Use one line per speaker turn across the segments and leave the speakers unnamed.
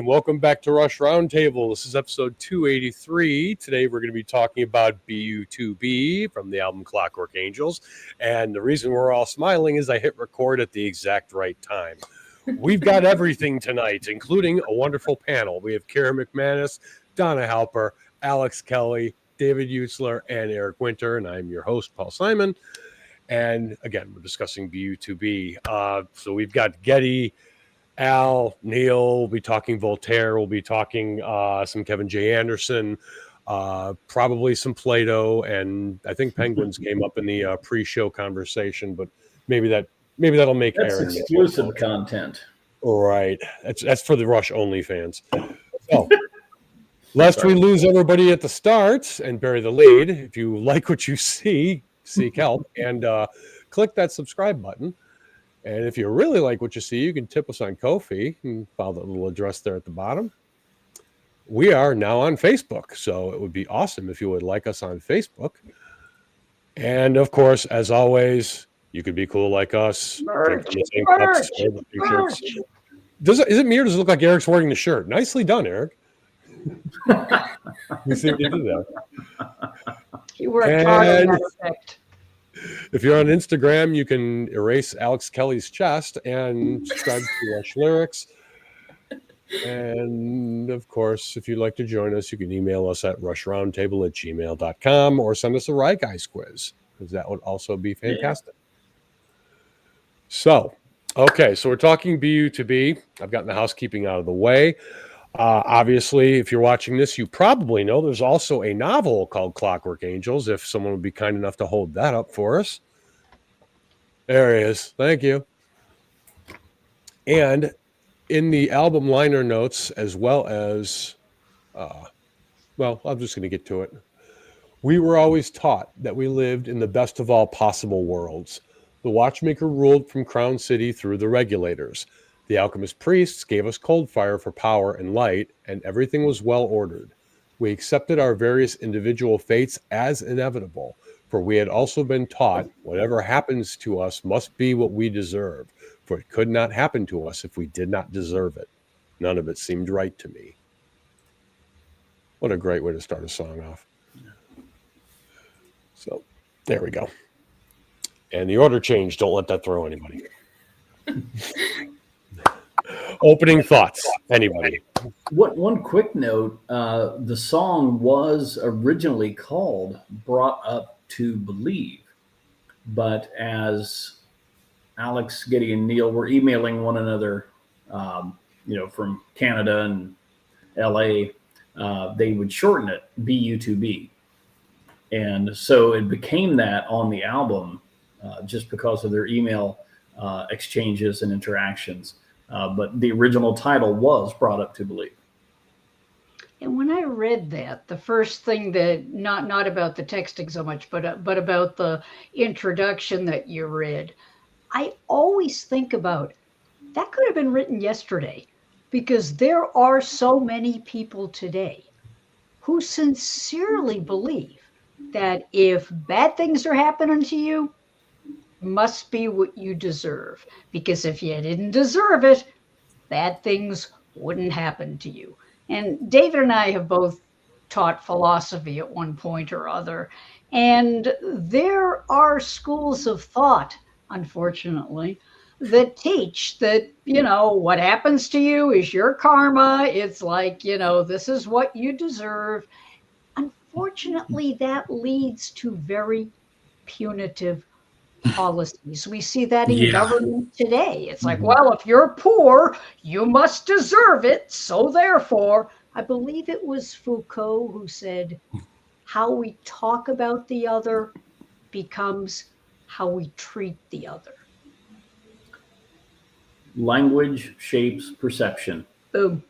and welcome back to Rush Roundtable. This is episode 283. Today we're going to be talking about BU2B from the album Clockwork Angels. And the reason we're all smiling is I hit record at the exact right time. We've got everything tonight, including a wonderful panel. We have Kara McManus, Donna Halper, Alex Kelly, David Utzler, and Eric Winter. And I'm your host, Paul Simon. And again, we're discussing BU2B. So we've got Getty, Al, Neil, we'll be talking Voltaire, we'll be talking some Kevin J. Anderson, probably some Plato, and I think Penguins came up in the pre-show conversation, but maybe that'll make
that's
Aaron
exclusive content.
Right. That's for the Rush only fans. So lest we lose everybody at the start and bury the lead, if you like what you see, seek help and click that subscribe button. And if you really like what you see, you can tip us on Ko-fi and follow that little address there at the bottom. We are now on Facebook, so it would be awesome if you would like us on Facebook. And of course, as always, you could be cool like us.
Merch.
Is it me or does it look like Eric's wearing the shirt? Nicely done, Eric. You see what you did there?
You worked hard on that effect.
If you're on Instagram, you can erase Alex Kelly's chest and subscribe to Rush Lyrics. And of course, if you'd like to join us, you can email us at rushroundtable@gmail.com or send us a Rye Guys quiz, because that would also be fantastic. So we're talking BU2B. I've gotten the housekeeping out of the way. Obviously, if you're watching this, you probably know there's also a novel called Clockwork Angels, if someone would be kind enough to hold that up for us. There he is. Thank you. And in the album liner notes, as well as, I'm just going to get to it. We were always taught that we lived in the best of all possible worlds. The watchmaker ruled from Crown City through the regulators. The alchemist priests gave us cold fire for power and light, and everything was well ordered. We accepted our various individual fates as inevitable, for we had also been taught whatever happens to us must be what we deserve, for it could not happen to us if we did not deserve it. None of it seemed right to me. What a great way to start a song off. So, there we go. And the order changed. Don't let that throw anybody. Opening thoughts, anybody?
One quick note, the song was originally called Brought Up to Believe, but as Alex, Getty, and Neil were emailing one another, from Canada and LA, they would shorten it BU2B. And so it became that on the album just because of their email exchanges and interactions. But the original title was Brought Up to Believe.
And when I read that, the first thing that, not about the texting so much, but about the introduction that you read, I always think about, that could have been written yesterday, because there are so many people today who sincerely believe that if bad things are happening to you, must be what you deserve, because if you didn't deserve it, bad things wouldn't happen to you. And David and I have both taught philosophy at one point or other, and there are schools of thought, unfortunately, that teach that, what happens to you is your karma. It's like, this is what you deserve. Unfortunately, that leads to very punitive policies. We see that in government today. It's like, well, if you're poor, you must deserve it. So therefore, I believe it was Foucault who said, how we talk about the other becomes how we treat the other.
Language shapes perception.
Boom.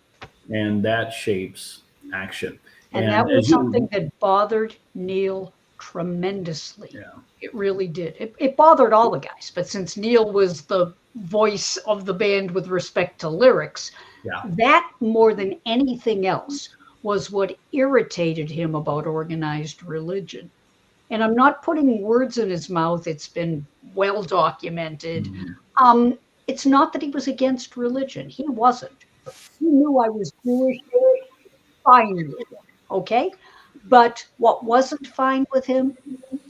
And that shapes action.
And that was something that bothered Neil tremendously.
Yeah.
It really did. It bothered all the guys, but since Neil was the voice of the band with respect to lyrics, that more than anything else was what irritated him about organized religion. And I'm not putting words in his mouth. It's been well documented. It's not that he was against religion. He wasn't. He knew I was Jewish, fine with him, okay? But what wasn't fine with him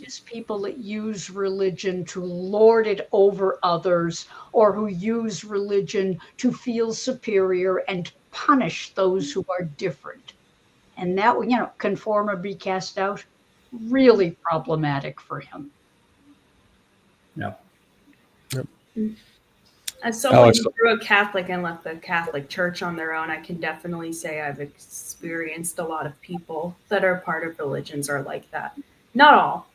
is people that use religion to lord it over others or who use religion to feel superior and punish those who are different. And that, conform or be cast out, really problematic for him.
Yeah.
As someone
Alex.
who grew up Catholic and left the Catholic Church on their own, I can definitely say I've experienced a lot of people that are part of religions are like that. Not all,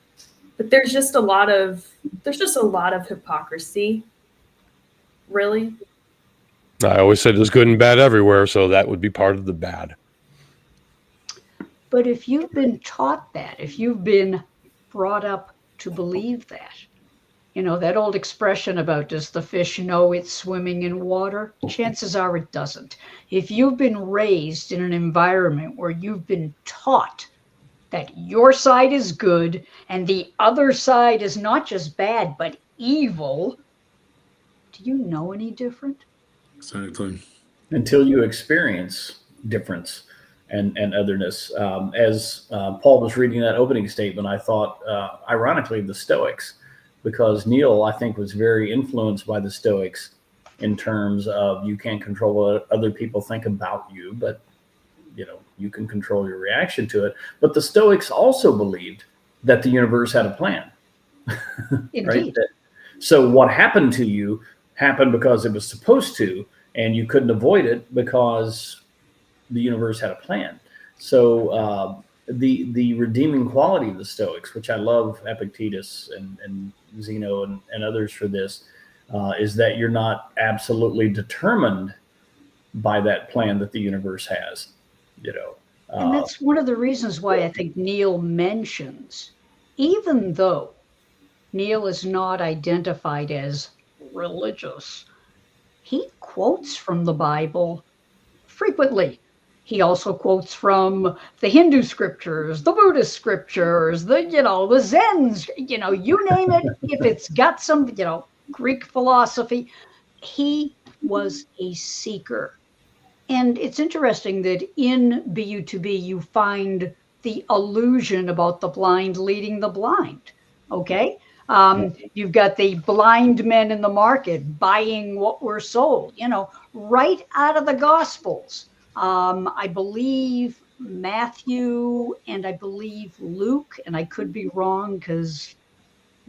but there's just a lot of hypocrisy. Really?
I always said there's good and bad everywhere, so that would be part of the bad.
But if you've been taught that, if you've been brought up to believe that, that old expression about does the fish know it's swimming in water? Chances are it doesn't. If you've been raised in an environment where you've been taught that your side is good and the other side is not just bad, but evil, do you know any different?
Exactly.
Until you experience difference and otherness. As Paul was reading that opening statement, I thought, ironically, the Stoics, because Neil, I think, was very influenced by the Stoics in terms of you can't control what other people think about you, but you can control your reaction to it. But the Stoics also believed that the universe had a plan.
Indeed.
Right? So what happened to you happened because it was supposed to, and you couldn't avoid it because the universe had a plan. So the redeeming quality of the Stoics, which I love Epictetus and Zeno and others for this, is that you're not absolutely determined by that plan that the universe has.
And that's one of the reasons why I think Neil mentions, even though Neil is not identified as religious, he quotes from the Bible frequently. He also quotes from the Hindu scriptures, the Buddhist scriptures, the Zens, you name it. If it's got some, Greek philosophy, he was a seeker. And it's interesting that in BU2B, you find the illusion about the blind leading the blind. Okay. You've got the blind men in the market buying what we're sold, right out of the Gospels. I believe Matthew and I believe Luke, and I could be wrong because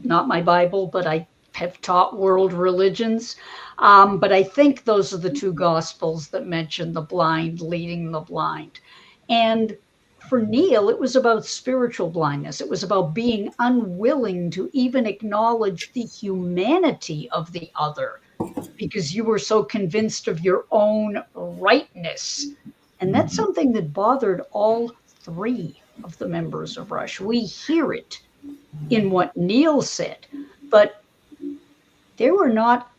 not my Bible, but I have taught world religions. But I think those are the two Gospels that mention the blind leading the blind. And for Neil, it was about spiritual blindness. It was about being unwilling to even acknowledge the humanity of the other because you were so convinced of your own rightness. And that's something that bothered all three of the members of Rush. We hear it in what Neil said, but they were not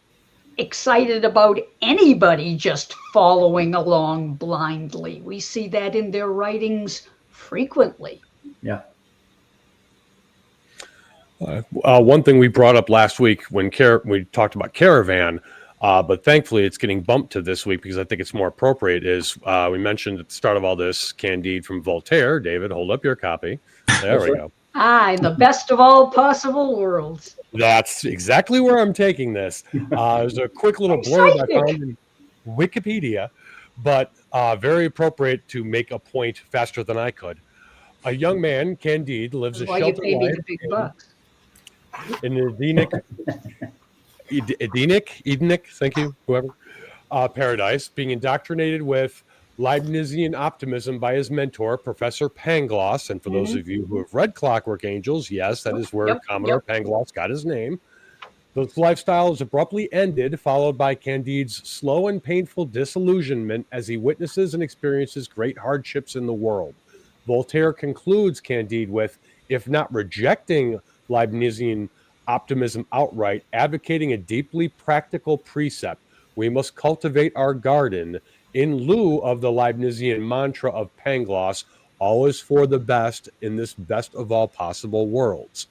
excited about anybody just following along blindly. We see that in their writings frequently.
Yeah.
One thing we brought up last week when we talked about Caravan, but thankfully it's getting bumped to this week because I think it's more appropriate, is we mentioned at the start of all this Candide from Voltaire. David, hold up your copy. There we go.
In the best of all possible worlds.
That's exactly where I'm taking this. There's a quick little blurb I found in Wikipedia, but very appropriate to make a point faster than I could. A young man, Candide, lives a sheltered life in the Edenic, thank you, whoever, paradise, being indoctrinated with Leibnizian optimism by his mentor, Professor Pangloss. And for those of you who have read Clockwork Angels, yes, that is where Commodore Pangloss got his name. This lifestyle is abruptly ended, followed by Candide's slow and painful disillusionment as he witnesses and experiences great hardships in the world. Voltaire concludes Candide with, if not rejecting Leibnizian optimism outright, advocating a deeply practical precept: we must cultivate our garden, in lieu of the Leibnizian mantra of Pangloss, all is for the best in this best of all possible worlds.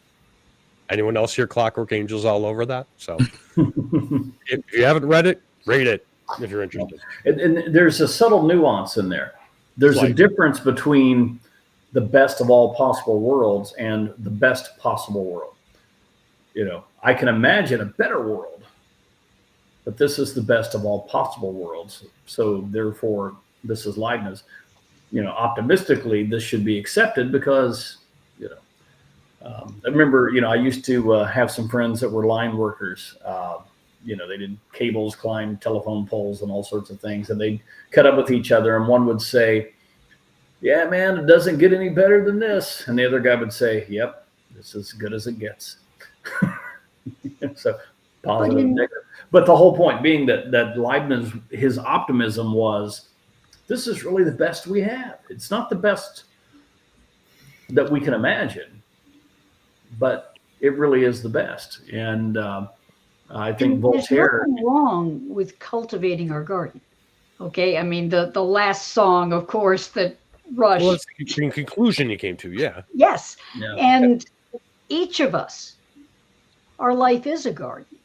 Anyone else hear Clockwork Angels all over that? So if you haven't read it, read it. if you're interested.
And there's a subtle nuance in there. There's a
Like-
difference between the best of all possible worlds and the best possible world. I can imagine a better world, but this is the best of all possible worlds. So therefore, this is Leibniz. Optimistically, this should be accepted because, I remember, I used to have some friends that were line workers. They did cables, climbed telephone poles and all sorts of things. And they'd cut up with each other. And one would say, yeah, man, it doesn't get any better than this. And the other guy would say, yep, this is as good as it gets. So positive and negative. But the whole point being that Leibniz, his optimism was, this is really the best we have. It's not the best that we can imagine, but it really is the best. And I think Voltaire.
There's nothing wrong with cultivating our garden. Okay, I mean the last song, of course, that Rush.
Well, that's the conclusion you came to, yeah.
Yes,
Yeah.
and each of us, our life is a garden.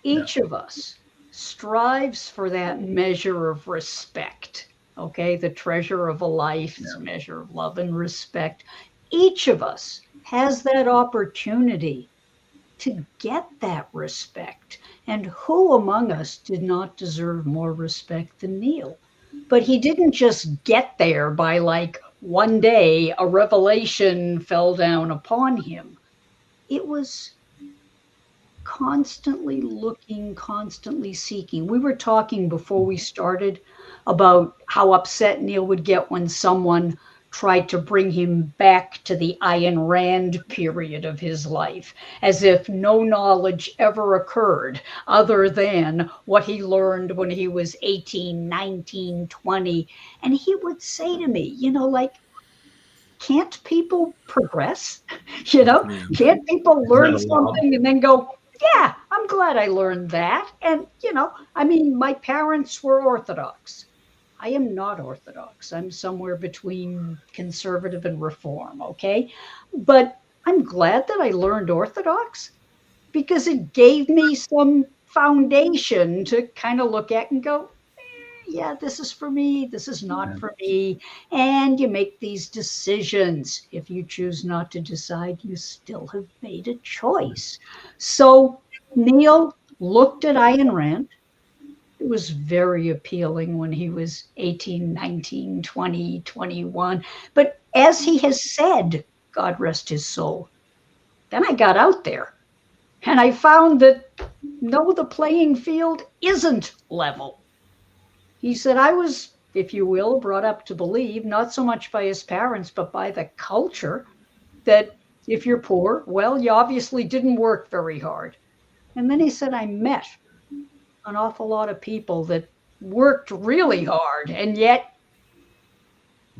Each of us strives for that measure of respect. Okay, the treasure of a life is a measure of love and respect. Each of us has that opportunity to get that respect. And who among us did not deserve more respect than Neil? But he didn't just get there by like one day a revelation fell down upon him. It was constantly looking, constantly seeking. We were talking before we started about how upset Neil would get when someone tried to bring him back to the Ayn Rand period of his life, as if no knowledge ever occurred other than what he learned when he was 18, 19, 20. And he would say to me, can't people progress? Can't people learn something and then go, yeah, I'm glad I learned that. And, my parents were Orthodox. I am not Orthodox. I'm somewhere between conservative and reform, okay? But I'm glad that I learned Orthodox because it gave me some foundation to kind of look at and go, yeah, this is for me, this is not for me. And you make these decisions. If you choose not to decide, you still have made a choice. So Neil looked at Ayn Rand. It was very appealing when he was 18, 19, 20, 21. But as he has said, God rest his soul, then I got out there and I found that no, the playing field isn't level. He said, I was, if you will, brought up to believe, not so much by his parents, but by the culture, that if you're poor, well, you obviously didn't work very hard. And then he said, I met an awful lot of people that worked really hard, and yet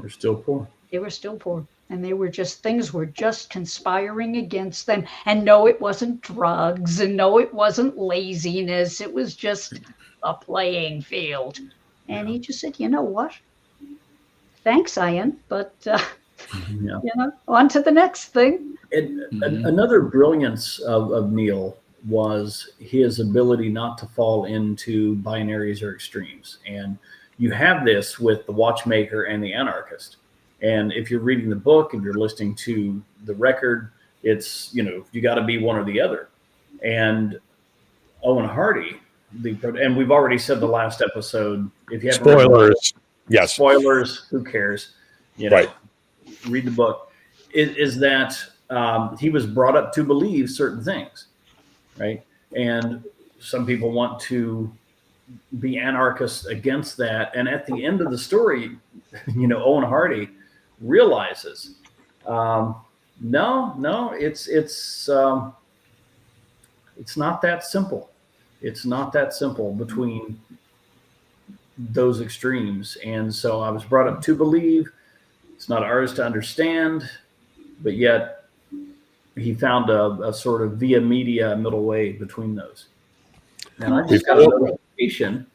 We're still poor.
They were still poor. And things were just conspiring against them. And no, it wasn't drugs. And no, it wasn't laziness. It was just a playing field. And he just said, you know what? Thanks, Ian. But, on to the next thing.
Another brilliance of Neil was his ability not to fall into binaries or extremes. And you have this with the watchmaker and the anarchist. And if you're reading the book, if you're listening to the record, it's, you got to be one or the other. And Owen Hardy, and we've already said the last episode, if you haven't
Spoilers. Yes.
Spoilers, who cares?
Right.
Read the book. Is that he was brought up to believe certain things, right? And some people want to be anarchists against that. And at the end of the story, Owen Hardy realizes, no, it's not that simple. It's not that simple between those extremes. And so I was brought up to believe. It's not ours to understand, but yet he found a sort of via media middle way between those. And I just got a notification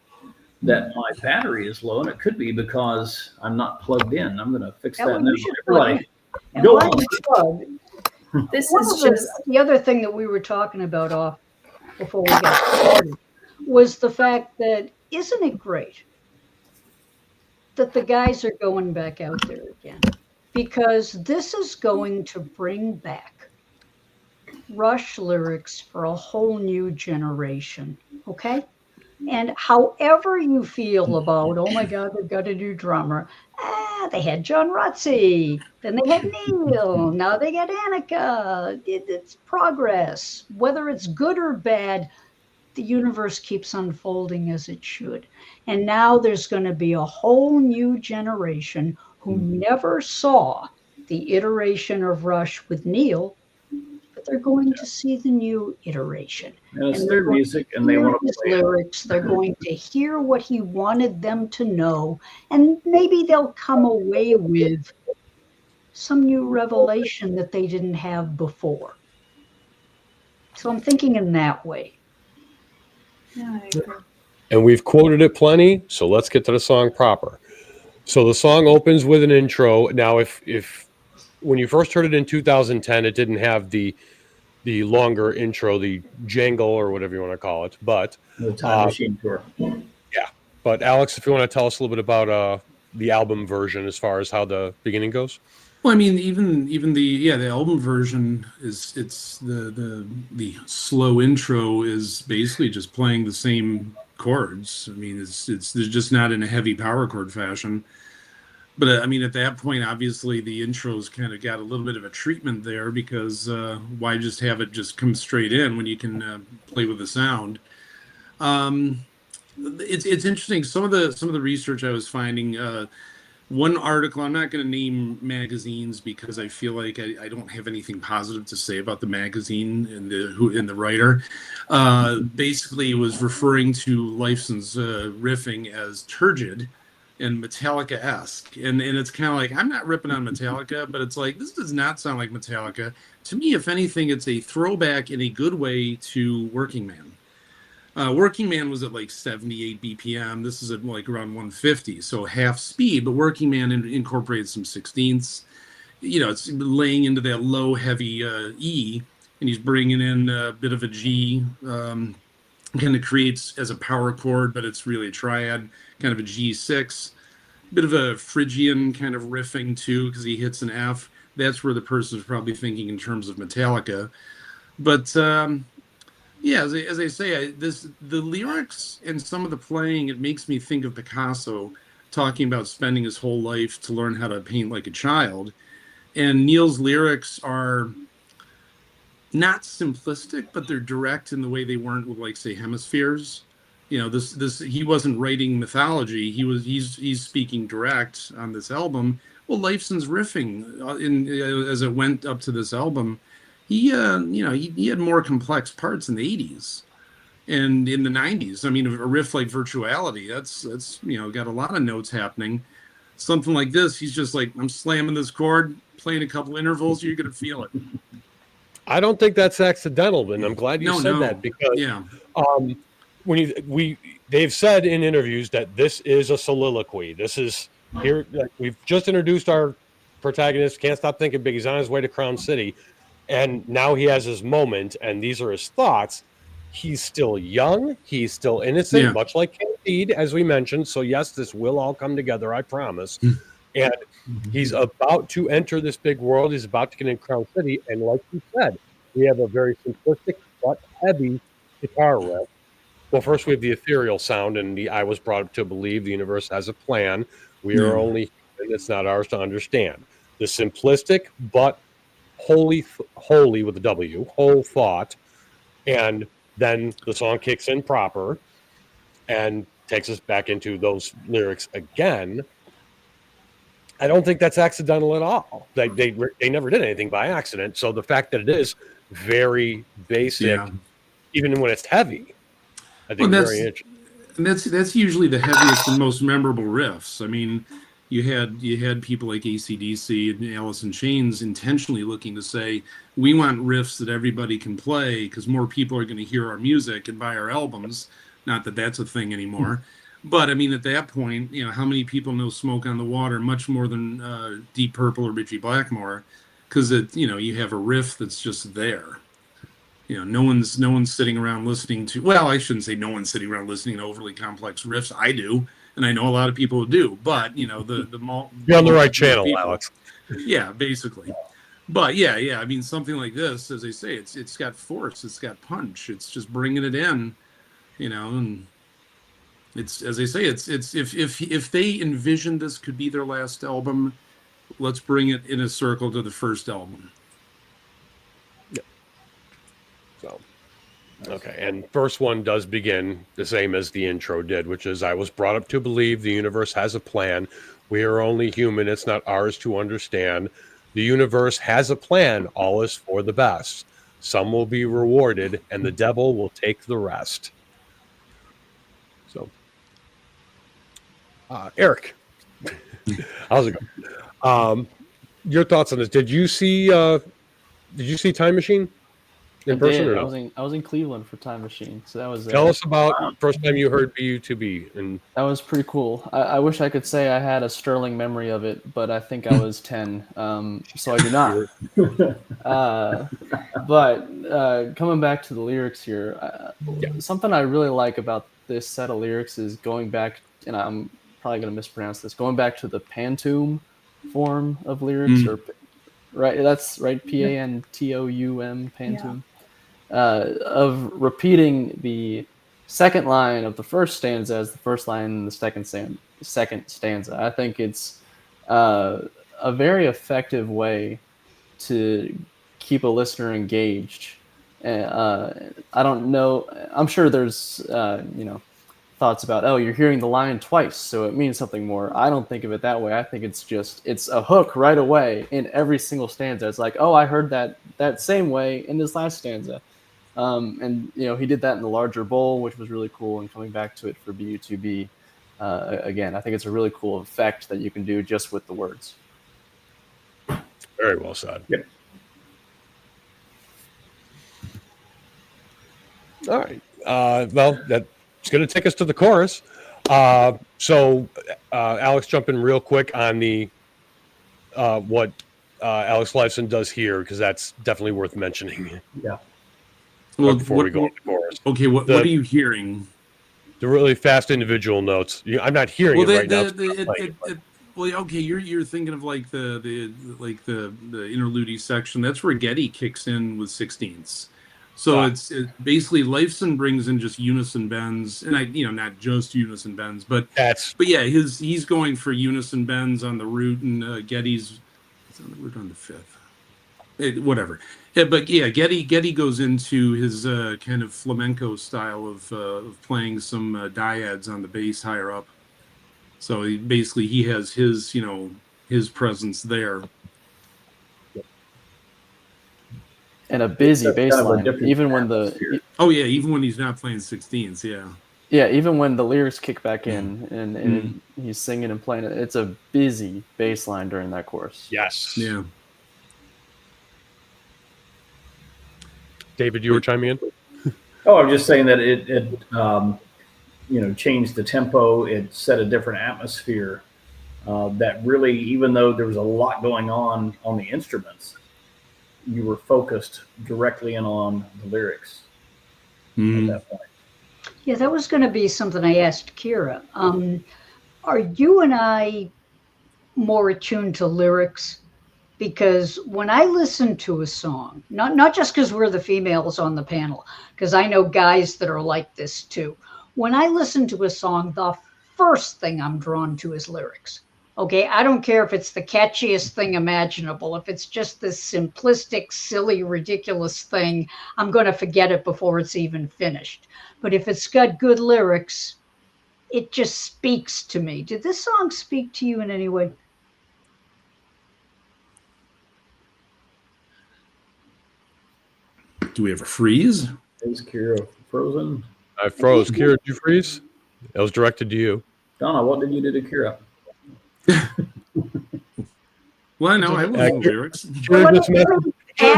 that my battery is low, and it could be because I'm not plugged in. I'm going to fix that now. Everybody, go on.
This is just
the other thing that we were talking about before we got started was the fact that isn't it great that the guys are going back out there again? Because this is going to bring back Rush lyrics for a whole new generation. Okay? And however you feel about, oh my God, they've got a new drummer. They had John Rutsey, then they had Neil, now they got Annika. It's progress. Whether it's good or bad, the universe keeps unfolding as it should. And now there's going to be a whole new generation who never saw the iteration of Rush with Neil, but they're going to see the new iteration.
And it's
And
their
they're going
music,
to
and they
hear
want to
his
play it.
lyrics. They're going to hear what he wanted them to know. And maybe they'll come away with some new revelation that they didn't have before. So I'm thinking in that way.
Yeah, I agree.
And we've quoted it plenty, so let's get to the song proper. So the song opens with an intro. Now, if when you first heard it in 2010, it didn't have the longer intro, the jangle or whatever you want to call it. But
The Time Machine Tour.
yeah. But Alex, if you want to tell us a little bit about the album version as far as how the beginning goes.
Well, I mean, even the album version is the slow intro is basically just playing the same chords. I mean, it's they're just not in a heavy power chord fashion. But I mean, at that point, obviously the intros kind of got a little bit of a treatment there because why just have it just come straight in when you can play with the sound? It's interesting. Some of the research I was finding. One article, I'm not going to name magazines because I feel like I don't have anything positive to say about the magazine and the writer. Basically, was referring to Lifeson's riffing as turgid and Metallica-esque, and it's kind of like, I'm not ripping on Metallica, but it's like, this does not sound like Metallica to me. If anything, it's a throwback in a good way to Working Man. Working Man was at like 78 BPM. This is at like around 150, so half speed. But Working Man incorporates some sixteenths. You know, it's laying into that low, heavy E, and he's bringing in a bit of a G. Kind of creates as a power chord, but it's really a triad, kind of a G6. Bit of a Phrygian kind of riffing too, because he hits an F. That's where the person's probably thinking in terms of Metallica. But yeah, as I say, the lyrics and some of the playing, it makes me think of Picasso talking about spending his whole life to learn how to paint like a child. And Neil's lyrics are not simplistic, but they're direct in the way they weren't with, like, say, Hemispheres. You know, this he wasn't writing mythology. He's speaking direct on this album. Well, Lifeson's riffing as it went up to this album. He had more complex parts in the 80s and in the 90s. I mean, a riff like Virtuality, that's got a lot of notes happening. Something like this, he's just like, I'm slamming this chord, playing a couple intervals, you're gonna feel it.
I don't think that's accidental, and I'm glad you said that, because they've said in interviews that this is a soliloquy. This is here. We've just introduced our protagonist. Can't stop thinking big. He's on his way to Crown City. And now he has his moment, and these are his thoughts. He's still young. He's still innocent, much like Candide, as we mentioned. So, yes, this will all come together, I promise. And he's about to enter this big world. He's about to get in Crown City. And like you said, we have a very simplistic but heavy guitar riff. Well, first we have the ethereal sound, and I was brought up to believe the universe has a plan. We are only human. It's not ours to understand. The simplistic but holy with a W, whole thought, and then the song kicks in proper and takes us back into those lyrics again. I don't think that's accidental at all. They never did anything by accident. So the fact that it is very basic, even when it's heavy, I think very interesting.
And that's usually the heaviest and most memorable riffs. I mean, you had people like AC/DC and Alice in Chains intentionally looking to say, we want riffs that everybody can play because more people are going to hear our music and buy our albums. Not that that's a thing anymore. But I mean, at that point, how many people know Smoke on the Water much more than Deep Purple or Richie Blackmore? Because you have a riff that's just there. no one's sitting around listening to. Well, I shouldn't say no one's sitting around listening to overly complex riffs. I do, and I know a lot of people who do. But the
You're on the right channel,
people,
Alex.
Yeah, basically. But yeah. I mean, something like this, as I say, it's got force, it's got punch. It's just bringing it in, and it's, as I say, it's if they envisioned this could be their last album, let's bring it in a circle to the first album.
So, okay, and first one does begin the same as the intro did, which is, I was brought up to believe the universe has a plan. We are only human. It's not ours to understand. The universe has a plan. All is for the best. Some will be rewarded, and the devil will take the rest. So, Eric, how's it going? Your thoughts on this? Did you see Time Machine in person or no?
I was in Cleveland for Time Machine, so that was.
Tell us about first time you heard BU2B, and
that was pretty cool. I wish I could say I had a sterling memory of it, but I think I was 10, so I do not. But coming back to the lyrics here, something I really like about this set of lyrics is going back, and I'm probably going to mispronounce this, going back to the pantoum form of lyrics, or right? That's right, Pantoum, pantoum, of repeating the second line of the first stanza as the first line in the second stanza. I think it's a very effective way to keep a listener engaged. I don't know. I'm sure there's thoughts about, oh, you're hearing the line twice, so it means something more. I don't think of it that way. I think it's a hook right away in every single stanza. It's like, oh, I heard that same way in this last stanza. And he did that in the larger bowl, which was really cool. And coming back to it for BU2B, again, I think it's a really cool effect that you can do just with the words.
Very well said.
Yep.
All right. Well, that's going to take us to the chorus. So, Alex, jump in real quick on the what Alex Lifeson does here, because that's definitely worth mentioning.
Yeah.
Well,
before we go into the chorus.
Okay, what are you hearing?
The really fast individual notes. I'm not hearing it right now.
Well, okay, you're thinking of like the interlude section. That's where Getty kicks in with 16ths. So it's basically Lifeson brings in just unison bends, and not just unison bends, but yeah, he's going for unison bends on the root, and Getty's on the root on the fifth. Whatever. Yeah, but yeah, Getty goes into his kind of flamenco style of playing some dyads on the bass higher up. So he has his presence there.
And a busy bass line, even when
even when he's not playing 16ths,
yeah, even when the lyrics kick back in and he's singing and playing it, it's a busy bass line during that chorus.
Yes.
Yeah.
David, you were chiming in?
Oh, I'm just saying that it changed the tempo. It set a different atmosphere. That really, even though there was a lot going on the instruments, you were focused directly in on the lyrics at that point.
Yeah, that was going to be something I asked Kira. Are you and I more attuned to lyrics? Because when I listen to a song, not just because we're the females on the panel, because I know guys that are like this too. When I listen to a song, the first thing I'm drawn to is lyrics. Okay, I don't care if it's the catchiest thing imaginable. If it's just this simplistic, silly, ridiculous thing, I'm going to forget it before it's even finished. But if it's got good lyrics, it just speaks to me. Did this song speak to you in any way?
Do we ever freeze?
Is Kira frozen?
I froze. Kira, did you freeze? That was directed to you.
Donna, what did you do to Kira?
Well, no, I wasn't lyrics.
Kira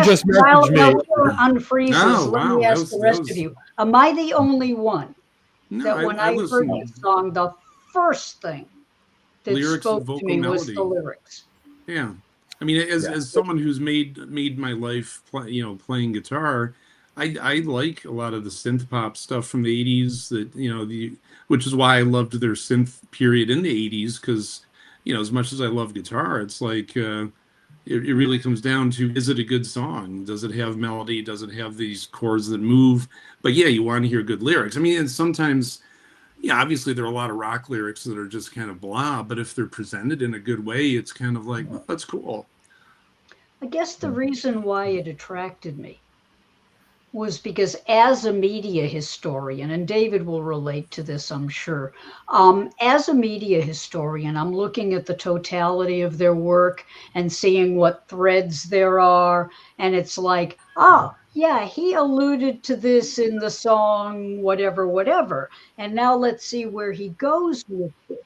just messaged me.
Unfreezes. Let me ask the rest of you. Am I the only one that when I heard this song, the first thing that spoke to me was the lyrics?
Yeah. I mean, as someone who's made my life, playing guitar, I like a lot of the synth pop stuff from the 80s that, which is why I loved their synth period in the 80s, because, as much as I love guitar, it's like, it really comes down to, is it a good song? Does it have melody? Does it have these chords that move? But yeah, you want to hear good lyrics. I mean, and sometimes, yeah, obviously there are a lot of rock lyrics that are just kind of blah, but if they're presented in a good way, it's kind of like, that's cool.
I guess the reason why it attracted me was because as a media historian, and David will relate to this, I'm sure, as a media historian, I'm looking at the totality of their work and seeing what threads there are. And it's like, oh, yeah, he alluded to this in the song, whatever, whatever. And now let's see where he goes with this.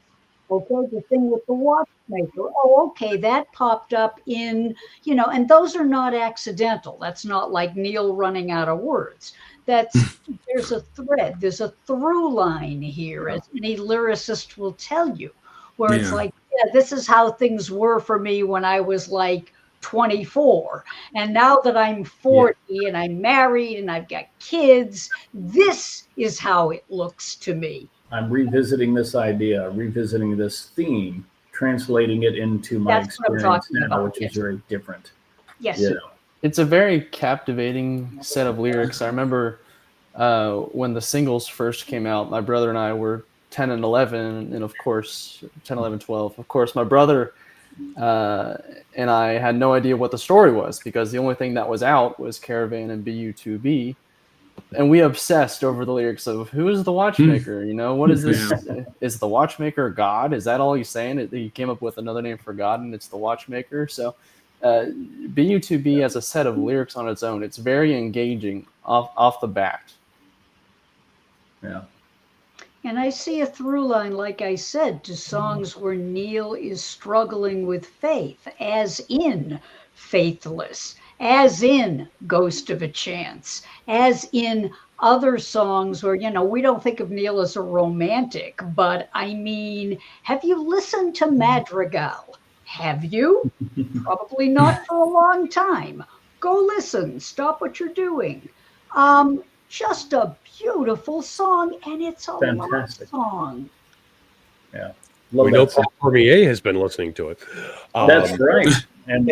Okay, the thing with the watchmaker. Oh, okay, that popped up in, and those are not accidental. That's not like Neil running out of words. There's a thread, there's a through line here, as any lyricist will tell you, where it's like, yeah, this is how things were for me when I was like 24. And now that I'm 40 and I'm married and I've got kids, this is how it looks to me.
I'm revisiting this idea, revisiting this theme, translating it into my experience now, which is very different.
Yes.
It's a very captivating set of lyrics. I remember when the singles first came out, my brother and I were 10 and 11, and of course, 10, 11, 12. Of course, my brother and I had no idea what the story was, because the only thing that was out was Caravan and BU2B. And we obsessed over the lyrics of, who is the watchmaker? What is this? Is the watchmaker God? Is that all he's saying? He came up with another name for God, and it's the watchmaker. So BU2B as a set of lyrics on its own, it's very engaging off the bat.
Yeah.
And I see a through line, like I said, to songs where Neil is struggling with faith, as in Faithless, as in Ghost of a Chance, as in other songs where, we don't think of Neil as a romantic, but I mean, have you listened to Madrigal? Have you? Probably not for a long time. Go listen, stop what you're doing. Just a beautiful song, and it's a
fantastic
love song.
Yeah.
We know Paul Cormier has been listening to it.
That's right. And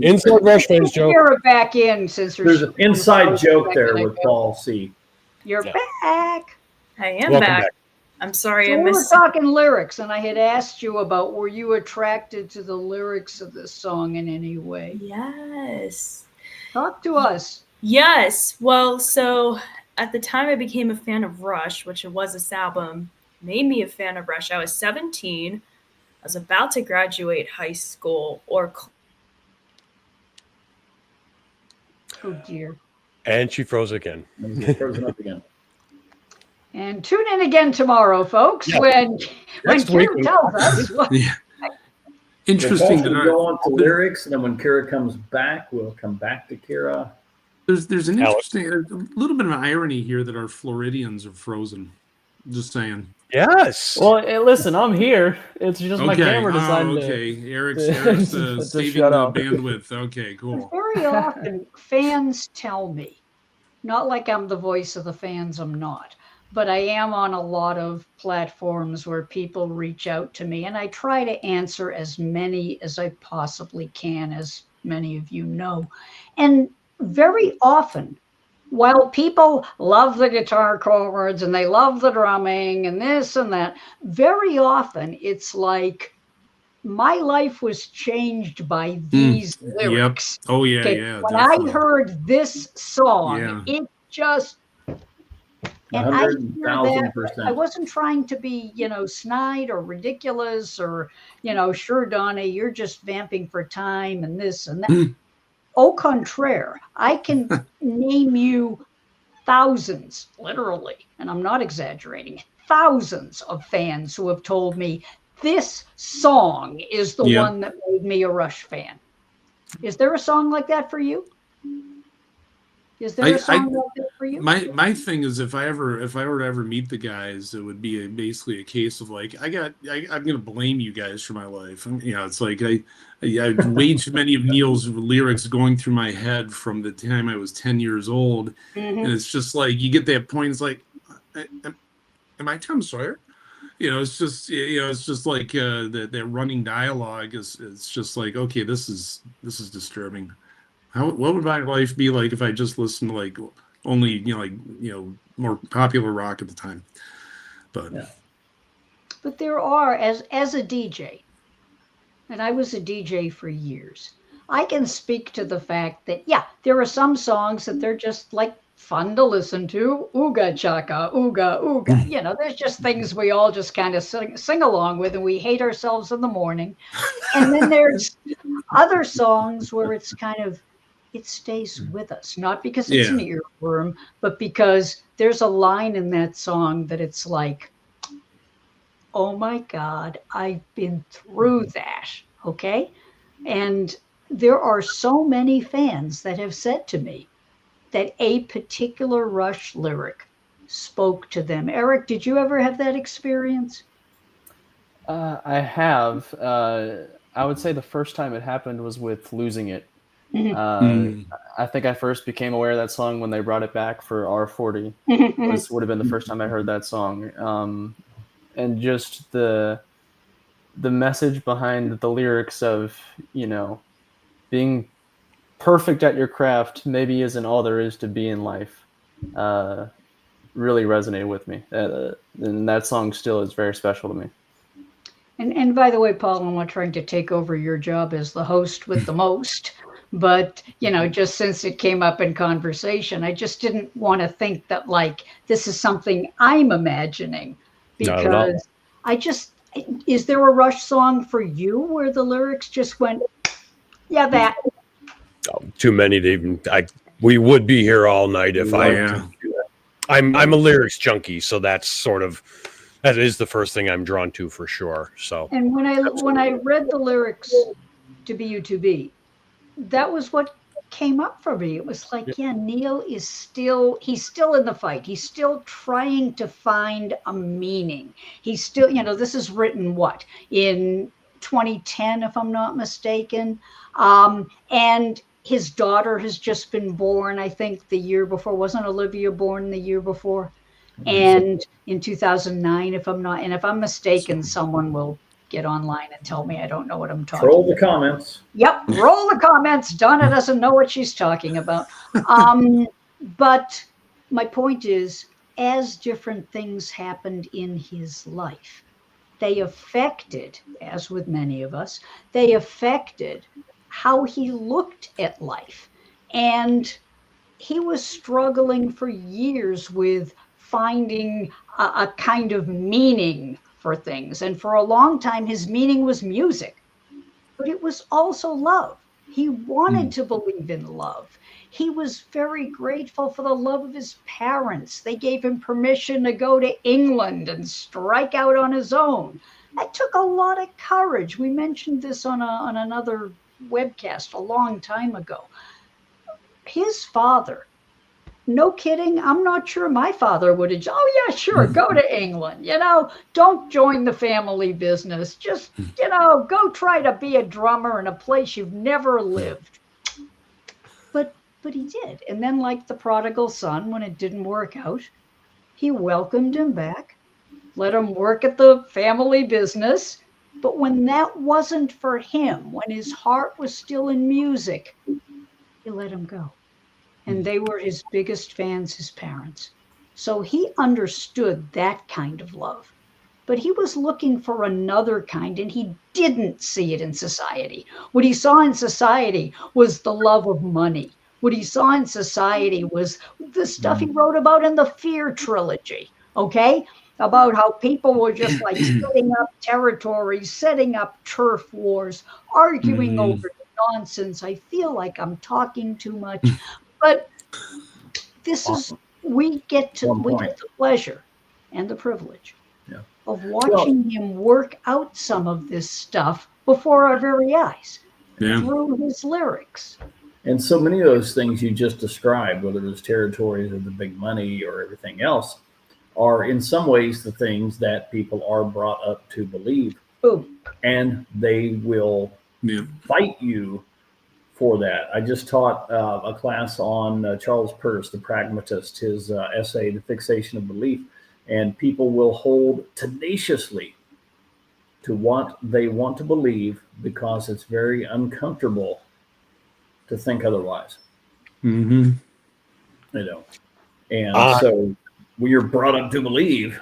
inside Rush fans joke.
Hear it back in, since
there's an inside joke there with Paul C.
You're back.
I am back. I'm sorry,
so
I missed.
We were talking lyrics, and I had asked you about, were you attracted to the lyrics of this song in any way?
Yes.
Talk to us.
Yes. Well, so at the time I became a fan of Rush, which it was this album, made me a fan of Rush. I was 17. I was about to graduate high school
Oh, dear.
And she froze again.
Frozen up again.
And tune in again tomorrow, folks, when Kira tells us what.
Yeah. Interesting.
We'll go on to lyrics, and then when Kira comes back, we'll come back to Kira.
There's an interesting, a little bit of an irony here that our Floridians are frozen. Just saying.
Yes.
Well, listen, I'm here. It's just my camera decided
Eric's saving the bandwidth. Okay, cool.
Very often, fans tell me, not like I'm the voice of the fans, I'm not, but I am on a lot of platforms where people reach out to me, and I try to answer as many as I possibly can, as many of you know. And very often, while people love the guitar chords and they love the drumming and this and that, very often it's like, my life was changed by these lyrics.
Yep. Oh, yeah,
okay?
yeah.
When
definitely.
I heard this song, it just... And I hear that, I wasn't trying to be, snide or ridiculous or, sure, Donna, you're just vamping for time and this and that. Au contraire, I can name you thousands, literally, and I'm not exaggerating, thousands of fans who have told me this song is the one that made me a Rush fan. Is there a song like that for you? Is there a song like that for you?
My thing is, if I were to ever meet the guys, it would be basically a case of like, I'm gonna blame you guys for my life. It's like I way too many of Neil's lyrics going through my head from the time I was 10 years old, and it's just like you get that point. It's like, am I Tom Sawyer? It's just like that running dialogue it's just like, okay, this is disturbing. What would my life be like if I just listened to like only more popular rock at the time?
But there are, as a DJ, and I was a DJ for years, I can speak to the fact that there are some songs that they're just like fun to listen to. Ooga chaka, ooga ooga. There's just things we all just kind of sing along with, and we hate ourselves in the morning. And then there's other songs where it's kind of, it stays with us, not because it's an earworm, but because there's a line in that song that it's like, oh my God, I've been through that. Okay. And there are so many fans that have said to me that a particular Rush lyric spoke to them. Eric, did you ever have that experience?
I have. I would say the first time it happened was with Losing It. I think I first became aware of that song when they brought it back for R40. Would have been the first time I heard that song. And just the message behind the lyrics of, being perfect at your craft maybe isn't all there is to be in life, really resonated with me. And that song still is very special to me.
And by the way, Paul, I'm not trying to take over your job as the host with the most, but, just since it came up in conversation, I just didn't want to think that like this is something I'm imagining, because is there a Rush song for you where the lyrics just went, that?
Oh, too many to even. We would be here all night if I. I'm a lyrics junkie, so that is the first thing I'm drawn to for sure. So. And
when I read the lyrics to BU2B, that was what came up for me. It was like, Neil is he's still in the fight. He's still trying to find a meaning. He's still, this is written in 2010, if I'm not mistaken. And his daughter has just been born, I think the year before. Wasn't Olivia born the year before? And in 2009, if I'm mistaken, someone will get online and tell me I don't know what I'm talking about.
Roll the comments.
Yep, roll the comments. Donna doesn't know what she's talking about. But my point is, as different things happened in his life, they affected, as with many of us, they affected how he looked at life. And he was struggling for years with finding a kind of meaning for things. And for a long time, his meaning was music, but it was also love. He wanted to believe in love. He was very grateful for the love of his parents. They gave him permission to go to England and strike out on his own. That took a lot of courage. We mentioned this on another webcast a long time ago. His father, no kidding, I'm not sure my father would have, go to England, don't join the family business. Just, go try to be a drummer in a place you've never lived. But he did. And then, like the prodigal son, when it didn't work out, he welcomed him back, let him work at the family business. But when that wasn't for him, when his heart was still in music, he let him go. And they were his biggest fans, his parents. So he understood that kind of love. But he was looking for another kind, and he didn't see it in society. What he saw in society was the love of money. What he saw in society was the stuff he wrote about in the Fear trilogy, okay? About how people were just like setting up territories, setting up turf wars, arguing over nonsense. I feel like I'm talking too much, but this is, we get the pleasure and the privilege of watching him work out some of this stuff before our very eyes through his lyrics.
And so many of those things you just described, whether it's territories or the big money or everything else, are in some ways the things that people are brought up to believe.
Boom.
And they will fight you for that. I just taught a class on Charles Peirce, the pragmatist, his essay, The Fixation of Belief. And people will hold tenaciously to what they want to believe because it's very uncomfortable to think otherwise.
Mm-hmm.
You know, and so we are brought up to believe,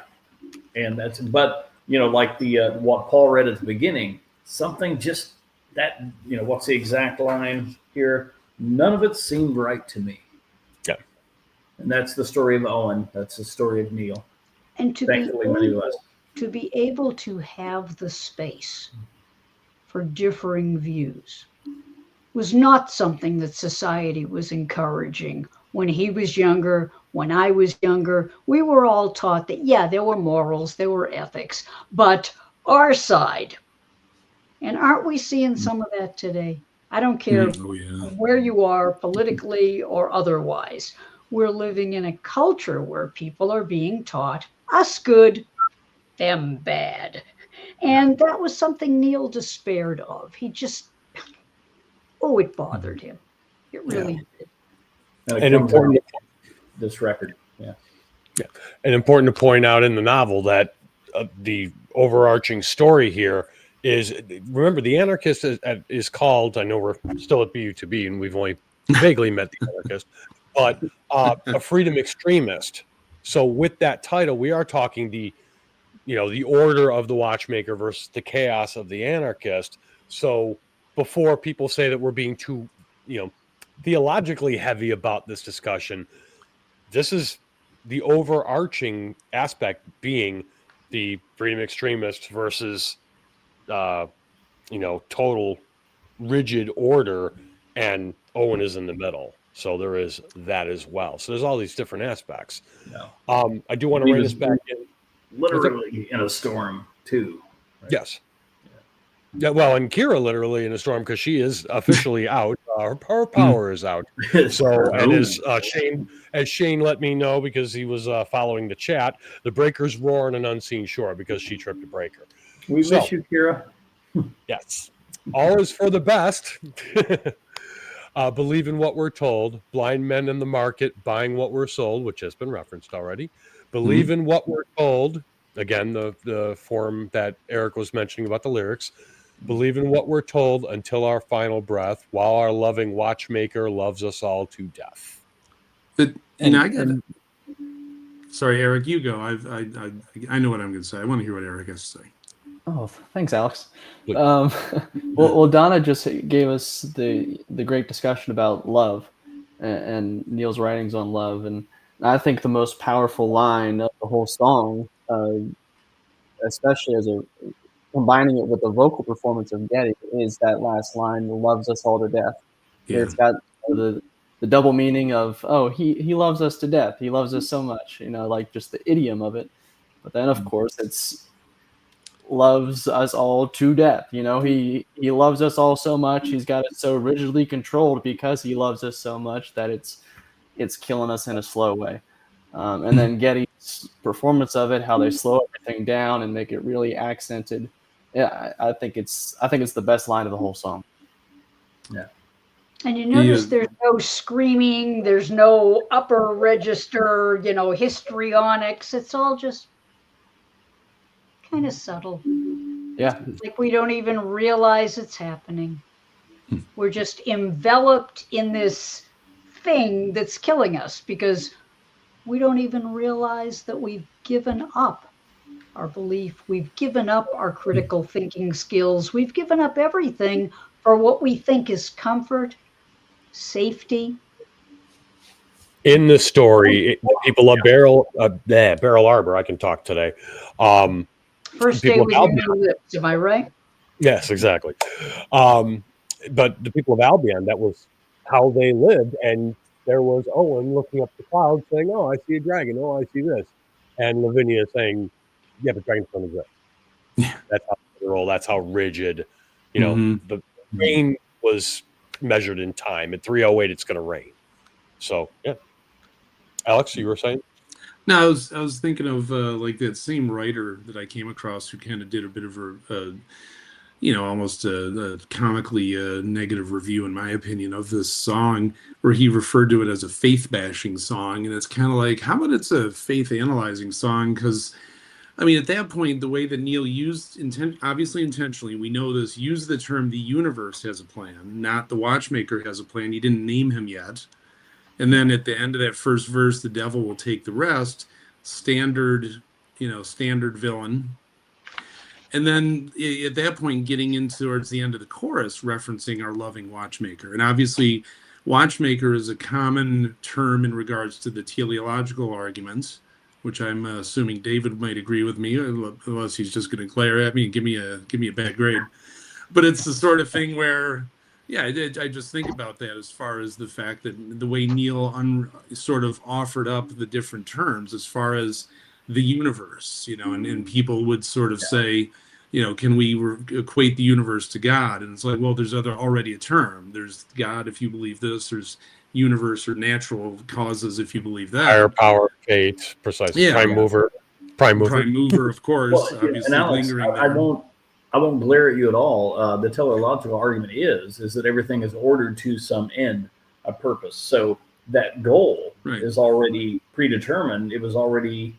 and that's. But like the what Paul read at the beginning, something just that what's the exact line here? None of it seemed right to me.
Yeah,
and that's the story of Owen. That's the story of Neil.
And to
Thankfully, many of us.
be able to have the space for differing views was not something that society was encouraging. When he was younger, when I was younger, we were all taught that, yeah, there were morals, there were ethics, but our side. And aren't we seeing some of that today? I don't care where you are politically or otherwise. We're living in a culture where people are being taught us good, them bad. And that was something Neil despaired of. He just, it bothered him. It really did.
And important this record. Yeah.
And important to point out in the novel that the overarching story here is, remember, the anarchist is called, I know we're still at BU2B and we've only vaguely met the anarchist, but a freedom extremist. So with that title, we are talking the order of the watchmaker versus the chaos of the anarchist. So before people say that we're being too, theologically heavy about this discussion, this is the overarching aspect being the freedom extremists versus, total rigid order, and Owen is in the middle. So there is that as well. So there's all these different aspects. I do want to rein this back in.
Literally in a storm too.
Right? Yes. Yeah, well, and Kira literally in a storm because she is officially out. Her power is out. So, and as Shane let me know because he was following the chat, the breakers roar on an unseen shore because she tripped a breaker.
We miss you, Kira.
Yes, all is for the best. Believe in what we're told. Blind men in the market buying what we're sold, which has been referenced already. Believe in what we're told. Again, the form that Eric was mentioning about the lyrics. Believe in what we're told until our final breath, while our loving watchmaker loves us all to death.
But sorry, Eric, you go. I know what I'm going to say. I want to hear what Eric has to say.
Oh, thanks, Alex. Well, Donna just gave us the great discussion about love and Neil's writings on love, and I think the most powerful line of the whole song, especially as combining it with the vocal performance of Getty, is that last line, "Loves us all to death." Yeah. It's got the double meaning of, he loves us to death. He loves us so much, like just the idiom of it. But then, of course, it's loves us all to death. He loves us all so much. He's got it so rigidly controlled because he loves us so much that it's killing us in a slow way. And then Getty's performance of it, how they slow everything down and make it really accented. Yeah, I think it's the best line of the whole song.
Yeah.
And you notice there's no screaming, there's no upper register, histrionics. It's all just kind of subtle.
Yeah.
Like we don't even realize it's happening. We're just enveloped in this thing that's killing us because we don't even realize that we've given up our belief. We've given up our critical thinking skills. We've given up everything for what we think is comfort, safety.
In the story, people love Barrel Arbor. I can talk today.
First day with your new lips, am I right?
Yes, exactly. But the people of Albion, that was how they lived. And there was Owen looking up the clouds saying, "Oh, I see a dragon. Oh, I see this." And Lavinia saying, "Yeah, but dragons don't exist." Yeah. That's how they roll. That's how rigid. The brain was measured in time. At 3:08, it's going to rain. So, yeah. Alex, you were saying?
No, I was thinking of like that same writer that I came across who kind of did a bit of a almost a comically negative review, in my opinion, of this song, where he referred to it as a faith bashing song. And it's kind of like, how about it's a faith analyzing song? Because, I mean, at that point, the way that Neil used, obviously intentionally, we know this, used the term the universe has a plan, not the watchmaker has a plan. He didn't name him yet. And then at the end of that first verse, the devil will take the rest. Standard villain. And then at that point, getting into towards the end of the chorus, referencing our loving watchmaker. And obviously, watchmaker is a common term in regards to the teleological arguments, which I'm assuming David might agree with me, unless he's just going to glare at me and give me a bad grade. But it's the sort of thing where, yeah, I just think about that as far as the fact that the way Neil sort of offered up the different terms as far as the universe, and people would sort of say, can we equate the universe to God? And it's like, well, there's already a term. There's God if you believe this. There's universe or natural causes if you believe that.
Higher power, fate, precisely.
Yeah.
Prime mover,
of course.
Well,
obviously,
and Alex,
lingering
I
there.
won't glare at you at all. The teleological argument is that everything is ordered to some end, a purpose. So that goal is already predetermined. It was already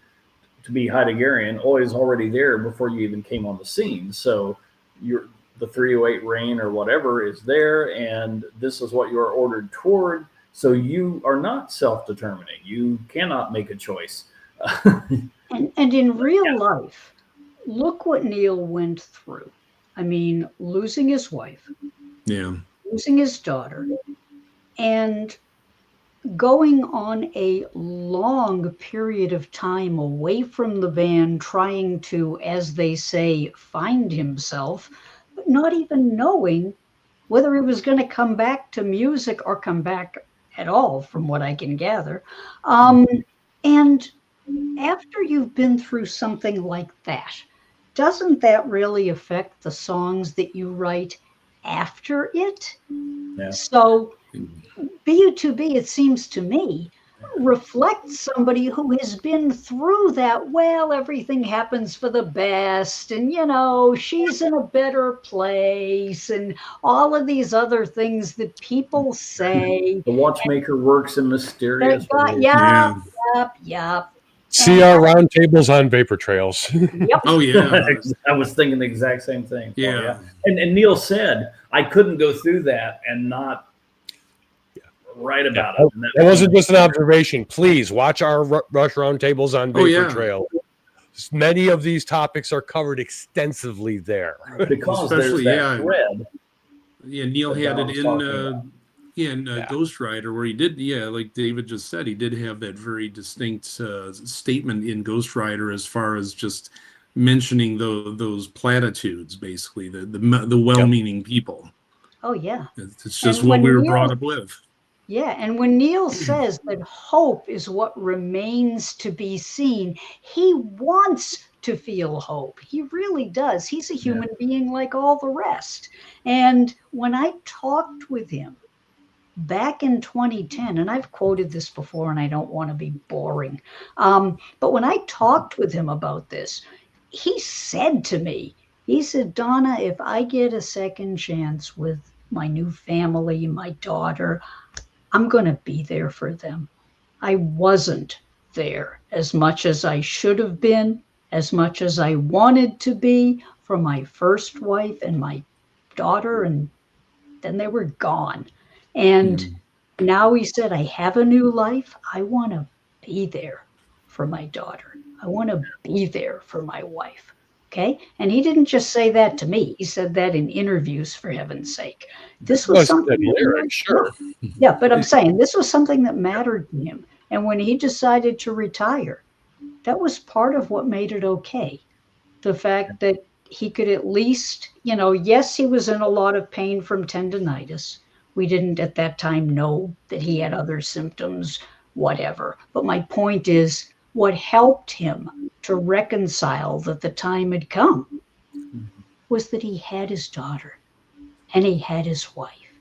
to be Heideggerian, always already there before you even came on the scene. So the 308 rain or whatever is there, and this is what you are ordered toward. So you are not self-determining. You cannot make a choice.
And in real life, look what Neil went through. I mean, losing his wife, losing his daughter, and going on a long period of time away from the band, trying to, as they say, find himself, but not even knowing whether he was going to come back to music or come back at all, from what I can gather. And after you've been through something like that, doesn't that really affect the songs that you write after it?
Yeah.
So BU2B, it seems to me, reflects somebody who has been through that. Well, everything happens for the best, and she's in a better place, and all of these other things that people say.
The watchmaker works in mysterious ways.
Yep.
See our roundtables on vapor trails.
Yep.
Oh, yeah.
I was thinking the exact same thing.
Yeah.
And Neil said, I couldn't go through that and not write about it.
That wasn't just an observation. Please watch our Rush Roundtables on Vapor Trail. Many of these topics are covered extensively there.
Because there's that thread.
Yeah, Neil had it in Ghost Rider, where he did, like David just said, he did have that very distinct statement in Ghost Rider as far as just mentioning those platitudes, basically, the well-meaning people.
Oh, yeah.
It's just what we were brought up with.
Yeah, and when Neil says that hope is what remains to be seen, he wants to feel hope. He really does. He's a human being like all the rest. And when I talked with him back in 2010, and I've quoted this before and I don't want to be boring, but when I talked with him about this, he said to me, he said, Donna, if I get a second chance with my new family, my daughter, I'm going to be there for them. I wasn't there as much as I should have been, as much as I wanted to be for my first wife and my daughter, and then they were gone. And now he said, I have a new life. I want to be there for my daughter. I want to be there for my wife. Okay. And he didn't just say that to me. He said that in interviews, for heaven's sake. This was something.
Sure.
Yeah, but I'm saying this was something that mattered to him. And when he decided to retire, that was part of what made it okay. The fact that he could at least, yes, he was in a lot of pain from tendinitis. We didn't at that time know that he had other symptoms, whatever. But my point is, what helped him to reconcile that the time had come was that he had his daughter and he had his wife.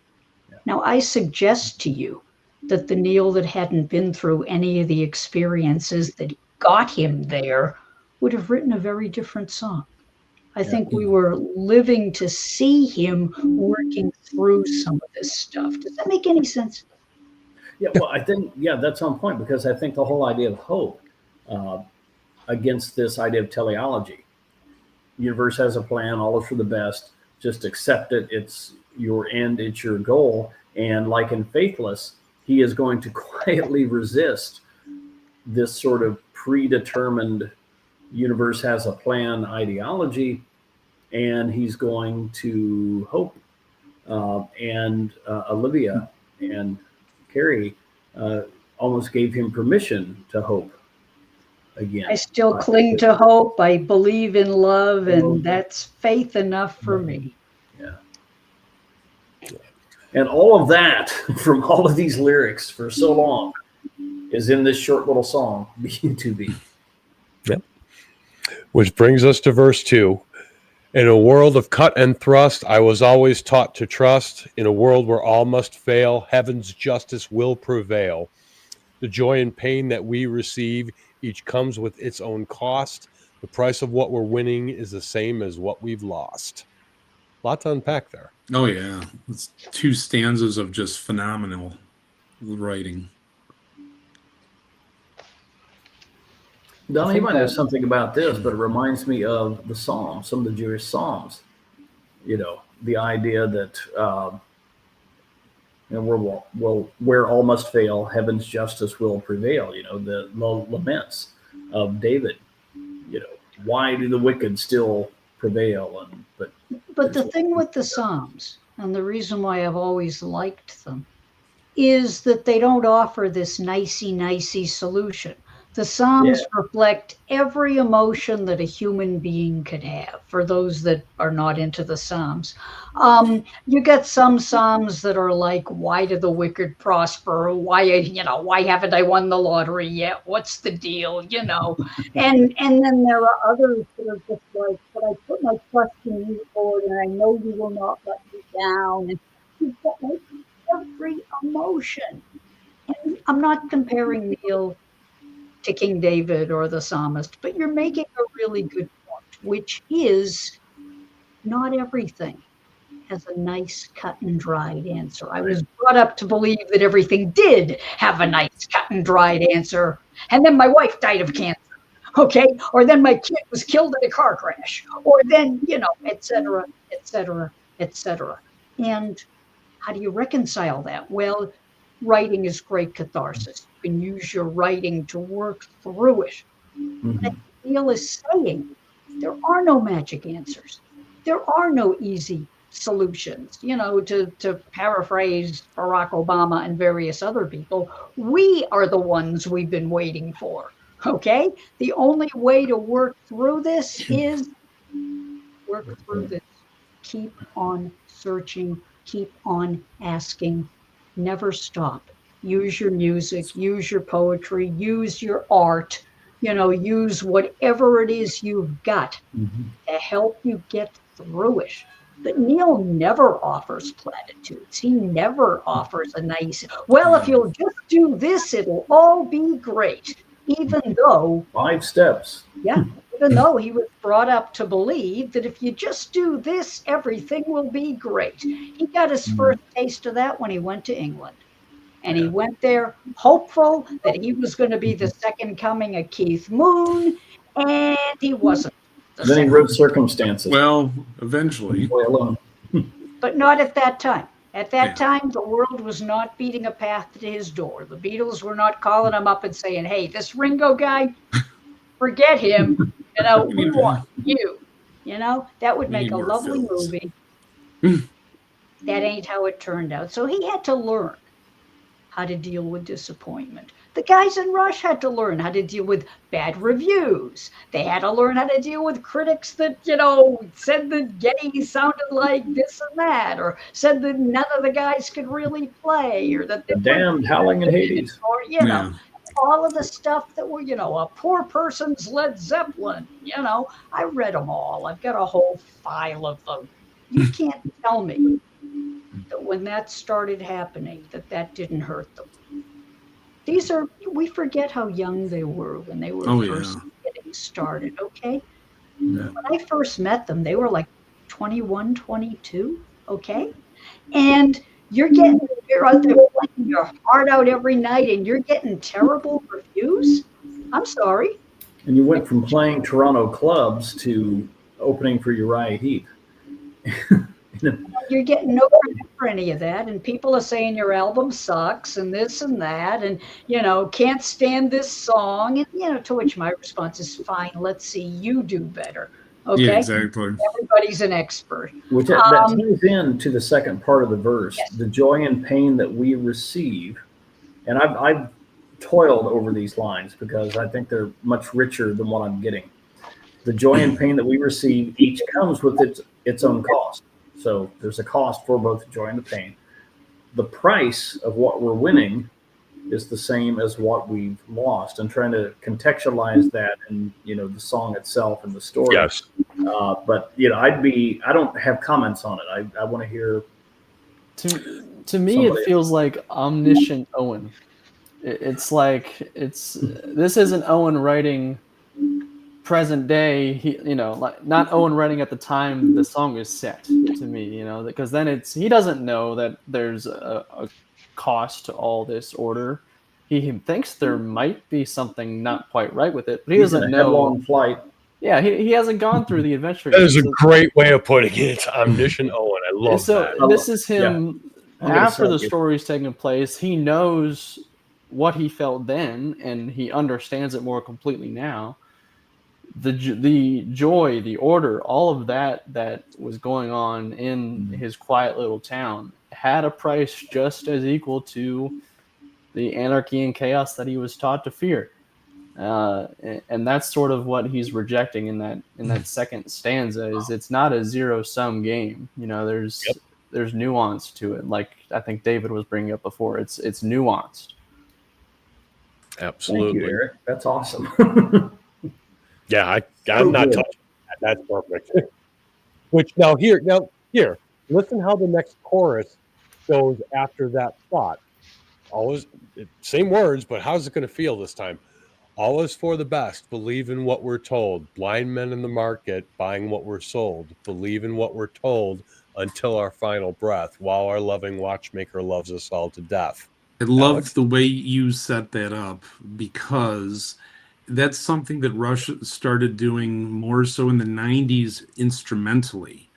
Yeah.
Now, I suggest to you that the Neil that hadn't been through any of the experiences that got him there would have written a very different song. I think we were living to see him working through some of this stuff. Does that make any sense?
Yeah, well, I think, yeah, that's on point, because I think the whole idea of hope uh, against this idea of teleology, universe has a plan, all is for the best, just accept it. It's your end, it's your goal. And like in Faithless, he is going to quietly resist this sort of predetermined universe has a plan ideology, and he's going to hope. And Olivia and Carrie almost gave him permission to hope again.
I still cling to hope. I believe in love, and that's faith enough for me.
Yeah. And all of that from all of these lyrics for so long is in this short little song, BU2B.
Yep. Which brings us to verse 2. In a world of cut and thrust, I was always taught to trust. In a world where all must fail, heaven's justice will prevail. The joy and pain that we receive, each comes with its own cost. The price of what we're winning is the same as what we've lost. A lot to unpack there.
Oh yeah, it's 2 stanzas of just phenomenal writing.
Donna, you might know something about this, but it reminds me of the Psalms, some of the Jewish Psalms. You know, the idea that where all must fail, heaven's justice will prevail. You know, the laments of David. You know, why do the wicked still prevail?
But the thing with the Psalms, and the reason why I've always liked them, is that they don't offer this nicey solution. The Psalms reflect every emotion that a human being could have, for those that are not into the Psalms. You get some Psalms that are like, why do the wicked prosper? Why haven't I won the lottery yet? What's the deal? And then there are others that are just like, but I put my trust in you, Lord, and I know you will not let me down. And you've got like every emotion. And I'm not comparing Neil to King David or the psalmist, but you're making a really good point, which is not everything has a nice cut and dried answer. I was brought up to believe that everything did have a nice cut and dried answer. And then my wife died of cancer, okay? Or then my kid was killed in a car crash, or then, et cetera, et cetera, et cetera. And how do you reconcile that? Well, writing is great catharsis. You can use your writing to work through it.
Mm-hmm.
And Neil is saying there are no magic answers. There are no easy solutions. To paraphrase Barack Obama and various other people, we are the ones we've been waiting for. Okay? The only way to work through this is work through this. Keep on searching, keep on asking. Never stop. Use your music, use your poetry, use your art, use whatever it is you've got to help you get through it. But Neil never offers platitudes. He never offers a nice, well, if you'll just do this, it'll all be great. Even though
5 steps.
Yeah. Even though he was brought up to believe that if you just do this, everything will be great. He got his first taste of that when he went to England. And he went there hopeful that he was going to be the second coming of Keith Moon, and he wasn't.
Then he wrote Circumstances.
Well, eventually.
Boy alone.
But not at that time. At that time, the world was not beating a path to his door. The Beatles were not calling him up and saying, hey, this Ringo guy, forget him. We want you. That would make a lovely movie. That ain't how it turned out. So he had to learn how to deal with disappointment. The guys in Rush had to learn how to deal with bad reviews. They had to learn how to deal with critics that, said that Getty sounded like this and that, or said that none of the guys could really play, or that
the damned howling in Hades.
Or, all of the stuff that were, a poor person's Led Zeppelin. I read them all. I've got a whole file of them. You can't tell me that when that started happening, that didn't hurt them. We forget how young they were when they were
Oh,
first
yeah.
getting started, okay?
Yeah.
When I first met them, they were like 21, 22, okay? And you're out there playing your heart out every night and you're getting terrible reviews. I'm sorry.
And you went from playing Toronto clubs to opening for Uriah Heep.
You're getting no credit for any of that. And people are saying your album sucks and this and that. And, can't stand this song. And, to which my response is fine. Let's see you do better. Okay.
Yeah, exactly.
Everybody's an expert.
Which that ties into the second part of the verse,
Yes.
the joy and pain that we receive. And I've toiled over these lines because I think they're much richer than what I'm getting. The joy and pain that we receive each comes with its own cost. So there's a cost for both the joy and the pain. The price of what we're winning is the same as what we've lost, and trying to contextualize that in the song itself and the story.
Yes.
But I don't have comments on it. I want to hear.
To me, it feels like omniscient Owen. It's like this isn't Owen writing present day. Like not Owen writing at the time the song is set. To me, because then he doesn't know that there's a cost to all this order. He thinks there might be something not quite right with it, but he doesn't know.
Long flight.
Yeah, he hasn't gone through the adventure.
That is a great way of putting it. Omniscient Owen. I love that.
So this is him after the
you.
story's taken place. He knows what he felt then, and he understands it more completely now. The joy, the order, all of that was going on in his quiet little town had a price just as equal to the anarchy and chaos that he was taught to fear. And that's sort of what he's rejecting in that second stanza. Is it's not a zero-sum game. There's nuance to it. Like I think David was bringing up before. It's nuanced.
Absolutely.
Thank you, Eric. That's awesome.
Yeah, I'm not touching that. That's perfect. Which now here, listen how the next chorus goes after that thought. Always same words, but how's it going to feel this time? Always for the best. Believe in what we're told. Blind men in the market buying what we're sold. Believe in what we're told until our final breath, while our loving watchmaker loves us all to death.
I love the way you set that up, because that's something that Rush started doing more so in the 90s instrumentally,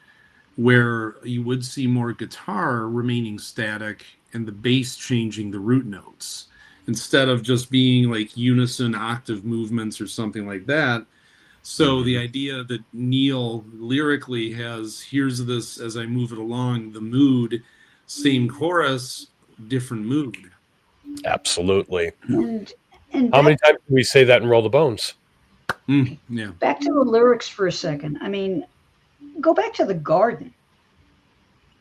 where you would see more guitar remaining static and the bass changing the root notes instead of just being like unison octave movements or something like that. So the idea that Neil lyrically has, here's this as I move it along, the mood, same chorus, different mood.
Absolutely.
And
how many times do we say that in Roll the Bones?
Yeah.
Back to the lyrics for a second. I mean, go back to the garden.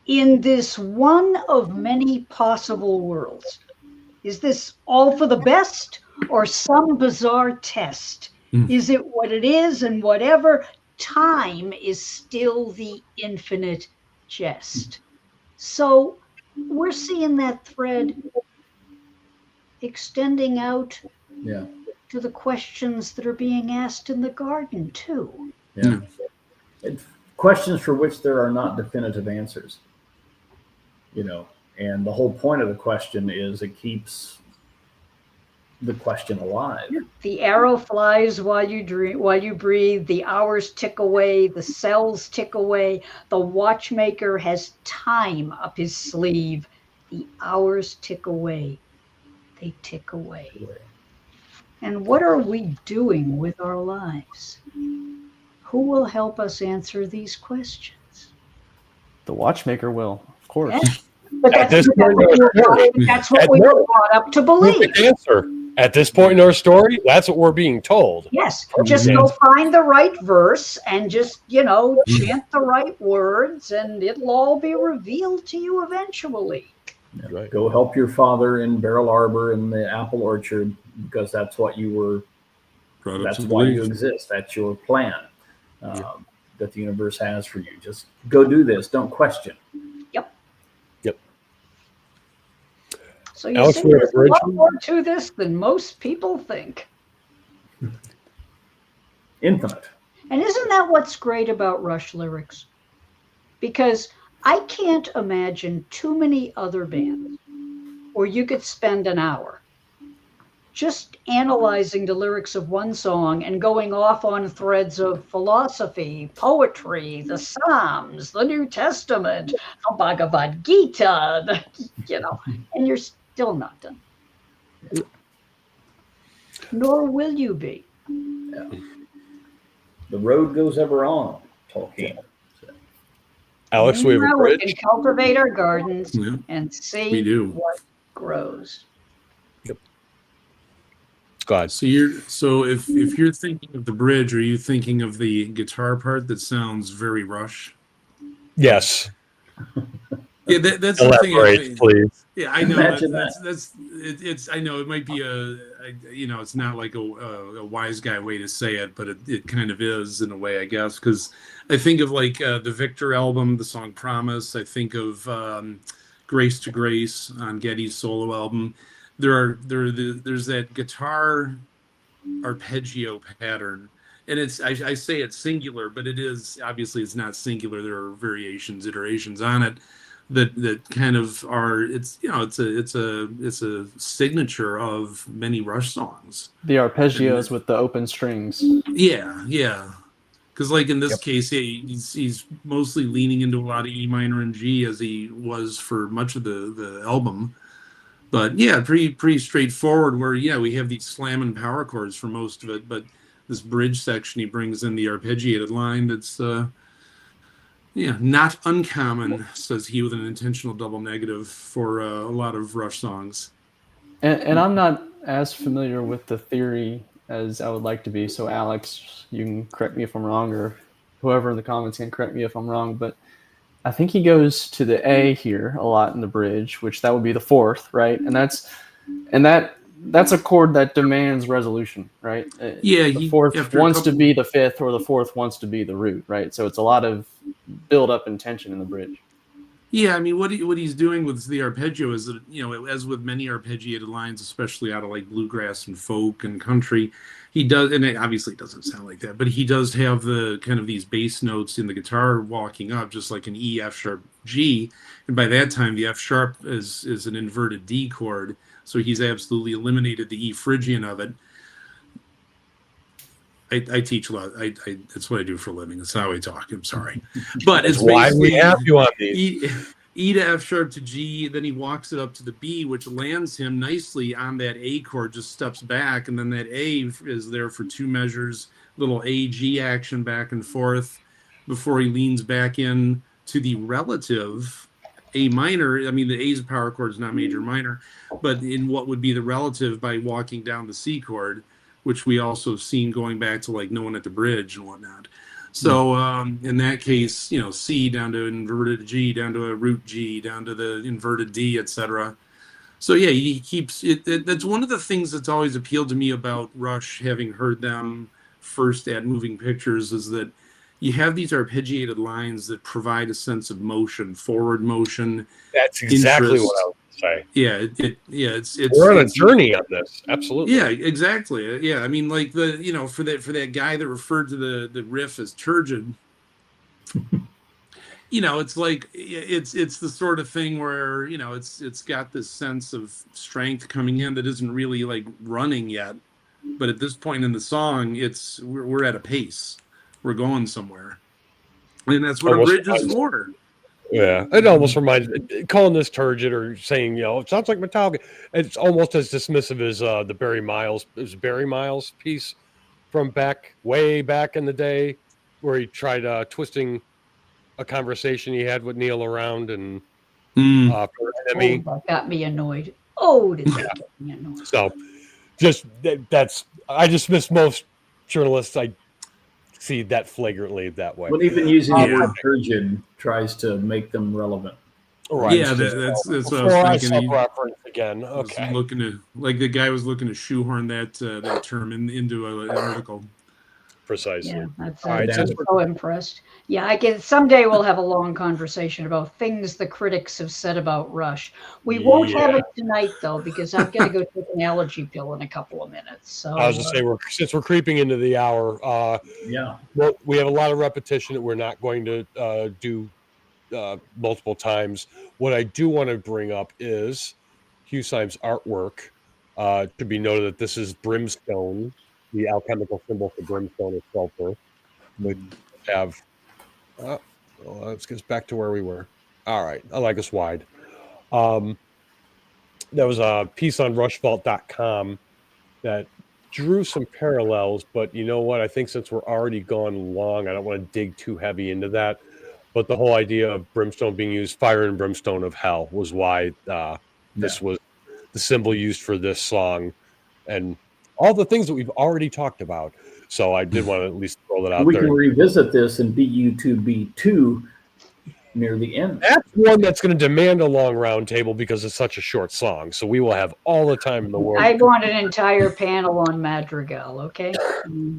In this one of many possible worlds, is this all for the best or some bizarre test? Is it what it is, and whatever? Time is still the infinite jest. So we're seeing that thread extending out to the questions that are being asked in the garden too.
Yeah. Questions for which there are not definitive answers. And the whole point of the question is it keeps the question alive.
The arrow flies while you breathe, the hours tick away, the cells tick away, the watchmaker has time up his sleeve. The hours tick away. They tick away. And what are we doing with our lives? Who will help us answer these questions?
The watchmaker will, of course.
Yes. But that's what we were brought up to believe.
Answer. At this point in our story, that's what we're being told.
Yes. Just go find the right verse and just, chant the right words, and it'll all be revealed to you eventually.
Yeah. Right. Go help your father in Barrel Arbor in the apple orchard, because that's what you were. That's why you exist. That's your plan that the universe has for you. Just go do this. Don't question.
Yep. So you
Alex,
see,
we have a
there's a lot
bridge?
more to this than most people think.
Infinite.
And isn't that what's great about Rush lyrics? Because I can't imagine too many other bands where you could spend an hour just analyzing the lyrics of one song and going off on threads of philosophy, poetry, the Psalms, the New Testament, the Bhagavad Gita, and you're still not done. Nor will you be.
Yeah. The road goes ever on, Tolkien.
Alex, we have a
Meanwhile, we
bridge.
can cultivate our gardens
Yeah,
and
we
see
do.
what grows.
Go ahead.
So if you're thinking of the bridge, are you thinking of the guitar part that sounds very Rush?
Yes.
Yeah, that's the thing.
Elaborate, please.
Yeah, I know
Imagine
it's. I know it might be it's not like a wise guy way to say it, but it kind of is in a way, I guess, because I think of like the Victor album, the song Promise. I think of Grace to Grace on Getty's solo album. There's that guitar arpeggio pattern, and I say it's singular, but it is obviously it's not singular. There are variations, iterations on it that kind of are it's a signature of many Rush songs.
The arpeggios with the open strings.
Yeah, because like in this case, he's mostly leaning into a lot of E minor and G as he was for much of the album. But yeah, pretty straightforward. Where we have these slamming power chords for most of it, but this bridge section he brings in the arpeggiated line. That's not uncommon, says he with an intentional double negative for a lot of Rush songs.
And I'm not as familiar with the theory as I would like to be. So Alex, you can correct me if I'm wrong, or whoever in the comments can correct me if I'm wrong. But I think he goes to the A here a lot in the bridge, which that would be the fourth, right? And that's a chord that demands resolution, right?
Yeah,
the fourth wants to be the fifth, or the fourth wants to be the root, right? So it's a lot of build up and tension in the bridge.
Yeah, I mean, what he's doing with the arpeggio is that, as with many arpeggiated lines, especially out of like bluegrass and folk and country, he does, and it obviously doesn't sound like that, but he does have the kind of these bass notes in the guitar walking up, just like an E, F sharp, G, and by that time the F sharp is an inverted D chord, so he's absolutely eliminated the E Phrygian of it. I teach a lot. That's what I do for a living. That's not how I talk. I'm sorry, but it's
why we have you on these.
E to F sharp to G. Then he walks it up to the B, which lands him nicely on that A chord. Just steps back, and then that A is there for two measures. Little A G action back and forth before he leans back in to the relative A minor. I mean, the A's power chord is not major minor, but in what would be the relative by walking down the C chord, which we also seen going back to like No One at the Bridge and whatnot. So in that case, C down to inverted G, down to a root G, down to the inverted D, etc. So yeah, he keeps it. That's one of the things that's always appealed to me about Rush, having heard them first at Moving Pictures, is that you have these arpeggiated lines that provide a sense of motion, forward motion.
That's exactly
interest.
what I was say.
Yeah, it's
we're on a journey on this. Absolutely.
Yeah, exactly. Yeah, I mean, like for that guy that referred to the riff as turgid, it's like it's the sort of thing where it's got this sense of strength coming in that isn't really like running yet, but at this point in the song, we're at a pace, we're going somewhere, and that's what a bridge is for.
Yeah, it almost reminds calling this turgid or saying it sounds like Metallica. It's almost as dismissive as the Barry Miles piece from way back in the day, where he tried twisting a conversation he had with Neil around and for Enemy.
Oh, that got me annoyed. Oh, did that get me annoyed?
So, just I dismiss most journalists. I see that flagrantly that way.
But even using the word turgid tries to make them relevant.
Right.
Yeah, that's what I was thinking.
Reference again. Okay.
The guy was looking to shoehorn that term into an article.
Precisely.
Yeah, that's
All right,
I'm
since
so impressed. Yeah, I get someday we'll have a long conversation about things the critics have said about Rush. We won't have it tonight though, because I've got to go take an allergy pill in a couple of minutes. So
I was just saying, since we're creeping into the hour,
Yeah.
well, we have a lot of repetition that we're not going to do multiple times. What I do want to bring up is Hugh Syme's artwork. To be noted that this is brimstone, the alchemical symbol for brimstone is sulfur. We have, let's get us back to where we were. All right, I like us wide. There was a piece on rushvault.com that drew some parallels, but you know what? I think since we're already gone long, I don't want to dig too heavy into that. But the whole idea of brimstone being used, fire and brimstone of hell, was why this was the symbol used for this song, and all the things that we've already talked about. So I did want to at least throw that out
We
there.
can revisit this in BU2B2 near the end.
That's one that's going to demand a long round table because it's such a short song. So we will have all the time in the world.
I want an entire panel on Madrigal. Okay,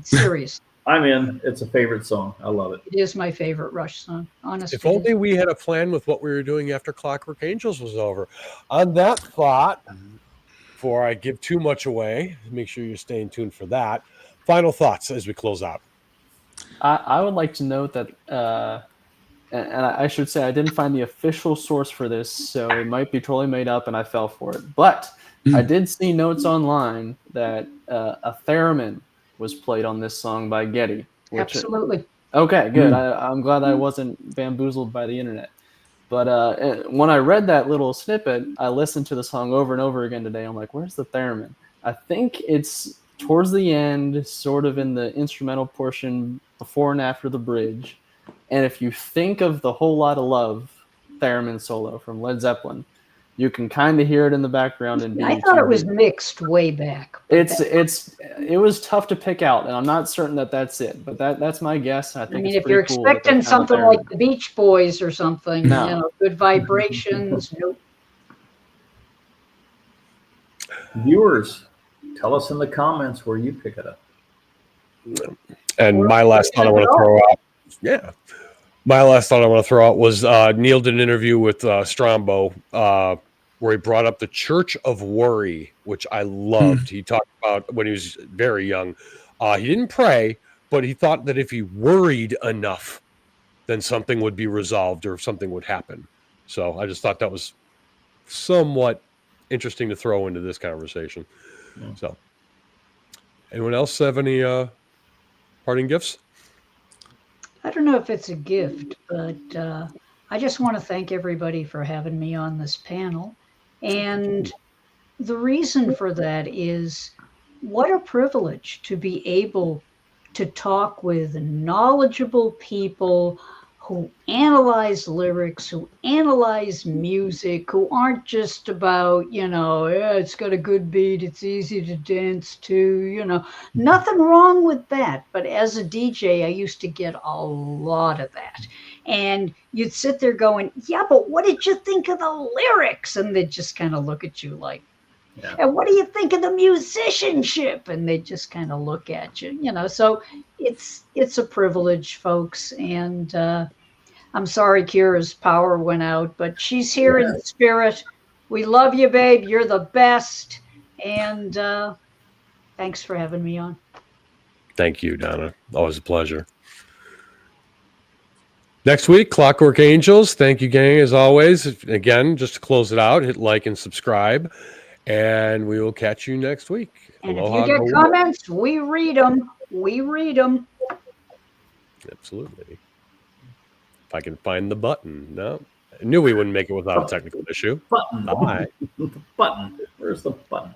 serious.
I'm in. It's a favorite song. I love it.
It is my favorite Rush song. Honestly,
If only we had a plan with what we were doing after Clockwork Angels was over. On that thought, before I give too much away, make sure you're staying tuned for that. Final thoughts as we close out.
I would like to note that, and I should say I didn't find the official source for this, so it might be totally made up, and I fell for it. But I did see notes online that a theremin was played on this song by Getty.
absolutely.
Okay, good. I'm glad I wasn't bamboozled by the internet. But when I read that little snippet, I listened to the song over and over again today. I'm like, where's the theremin? I think it's towards the end, sort of in the instrumental portion before and after the bridge. And if you think of the Whole Lotta Love theremin solo from Led Zeppelin, you can kind of hear it in the background. And
I thought it was mixed way back.
It was tough to pick out, and I'm not certain that that's it, but that's my guess. And I think
I mean,
it's
if you're
pretty cool that
expecting
they found
something
theremin.
like the Beach Boys or something,
No.
you know, good vibrations. Nope.
Viewers, tell us in the comments where you pick it up.
And my last thought I want to throw out, my last thought I want to throw out was Neil did an interview with Strombo where he brought up the Church of Worry, which I loved. He talked about when he was very young. He didn't pray, but he thought that if he worried enough, then something would be resolved or something would happen. So I just thought that was somewhat interesting to throw into this conversation. So, anyone else have any parting gifts?
I don't know if it's a gift, but I just want to thank everybody for having me on this panel. And the reason for that is what a privilege to be able to talk with knowledgeable people who analyze lyrics, who analyze music, who aren't just about, you know, yeah, it's got a good beat, it's easy to dance to, you know, nothing wrong with that. But as a DJ, I used to get a lot of that. And you'd sit there going, yeah, but what did you think of the lyrics? And they'd just kind of look at you like, and what do you think of the musicianship? And they just kind of look at you, you know. So it's a privilege, folks. And I'm sorry Kira's power went out, but she's here in spirit. We love you, babe. You're the best. And thanks for having me on.
Thank you, Donna. Always a pleasure. Next week, Clockwork Angels. Thank you, gang, as always. Again, just to close it out, hit like and subscribe. And we will catch you next week.
And
Aloha,
if you
go
get
well.
comments, we read them. We read them.
Absolutely. If I can find the button. No, I knew we wouldn't make it without a technical issue.
Button.
Bye.
Button. Where's the button?